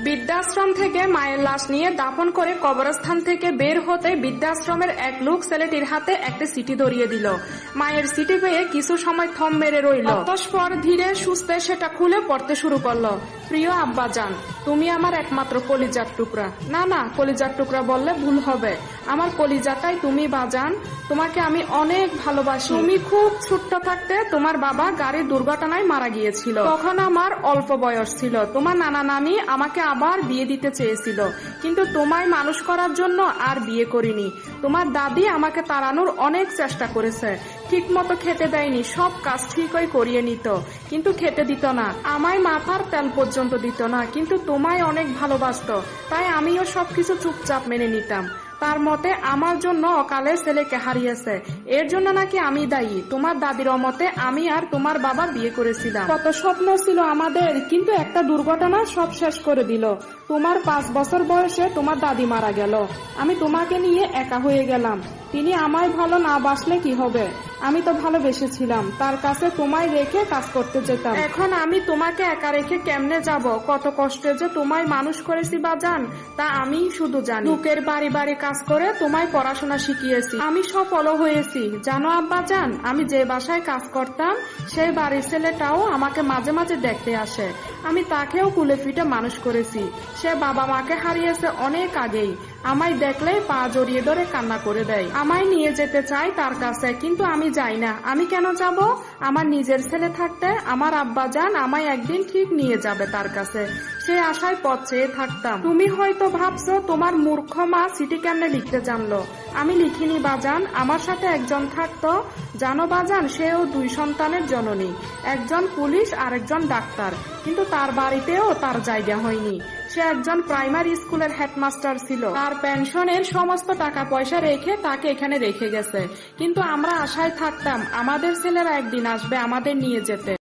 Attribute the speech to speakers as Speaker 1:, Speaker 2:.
Speaker 1: বৃদ্ধাশ্রম থেকে মায়ের লাশ নিয়ে দাফন করে কবরস্থান থেকে বের হতে বৃদ্ধাশ্রমের এক লোক ছেলেটির হাতে একটা চিঠি ধরিয়ে দিল। মায়ের চিঠি পেয়ে কিছু সময় থম মেরে রইল, অতঃপর ধীরে সুস্থে সেটা খুলে পড়তে শুরু করলো। প্রিয় আব্বাজান, তুমি আমার একমাত্র কলিজার টুকরা। না না, কলিজার টুকরা বললে ভুল হবে, আমার কলিজাটাই তুমি বাজান। তোমাকে আমি অনেক ভালোবাসি। তুমি খুব ছোট্ট থাকতে তোমার বাবা গাড়ির দুর্ঘটনায় মারা গিয়েছিল, তখন আমার অল্প বয়স ছিল। তোমার নানা নানি আমাকে আবার বিয়ে দিতে চেয়েছিল, কিন্তু তোমায় মানুষ করার জন্য আর বিয়ে করিনি। তোমার দাদি আমাকে তাড়ানোর অনেক চেষ্টা করেছে, ঠিক মতো খেতে দেয়নি, সব কাজ ঠিকই করিয়ে নিত, কিন্তু খেতে দিত না, আমায় মাথার তেল পর্যন্ত দিত না, কিন্তু তোমায় অনেক ভালোবাসতো, তাই আমিও সবকিছু চুপচাপ মেনে নিতাম। তার মতে আমার জন্য অকালে ছেলেকে হারিয়েছে, এর জন্য নাকি আমি দায়ী। তোমার দাদির মতে আমি আর তোমার বাবা বিয়ে করেছিলাম, কত স্বপ্ন ছিল আমাদের, কিন্তু একটা দুর্ঘটনা সব শেষ করে দিল। তোমার 5 বছর বয়সে তোমার দাদি মারা গেল, আমি তোমাকে নিয়ে একা হয়ে গেলাম। তিনি আমায় ভালো না বাসলে কি হবে, আমি তো ভালোবেসেছিলাম, তার কাছে তোমায় রেখে কাজ করতে যেতাম। এখন আমি তোমাকে একা রেখে কেমনে যাব? কত কষ্টে যে তোমায় মানুষ করেছি বাজান, তা আমি শুধু জানি। লোকের বাড়ি বাড়ি কাজ করে তোমায় পড়াশোনা শিখিয়েছি, আমি সফলও হয়েছি। জানো আব্বাজান, আমি যে বাসায় কাজ করতাম সেই বাড়ির ছেলেটাও আমাকে মাঝে মাঝে দেখতে আসে, আমি তাকেও কুলে ফিটে মানুষ করেছি। সে বাবা মাকে হারিয়েছে অনেক আগেই, আমায় দেখলেই পা জড়িয়ে ধরে কান্না করে দেয়, আমায় নিয়ে যেতে চাই তার কাছে, কিন্তু আমি যাই না। আমি কেন যাব? আমার নিজের ছেলে থাকতে আমার আব্বাজান আমায় একদিন ঠিক নিয়ে যাবে তার কাছে, সে আশায় পথ চেয়ে থাকতাম। তুমি হয়তো ভাবছো তোমার মূর্খ মা চিঠি কেমনে লিখতে জানলো। আমি লিখিনি বাজান, আমার সাথে একজন থাকতো, জানো বাজান, সেও 2 সন্তানের জননী, একজন পুলিশ আর একজন ডাক্তার, কিন্তু তার বাড়িতেও তার জায়গা হয়নি। সে একজন প্রাইমারি স্কুলের হেডমাস্টার ছিল, তার পেনশনের সমস্ত টাকা পয়সা রেখে তাকে এখানে রেখে গেছে, কিন্তু আমরা আশায় থাকতাম আমাদের ছেলেরা একদিন আসবে আমাদের নিয়ে যেতে।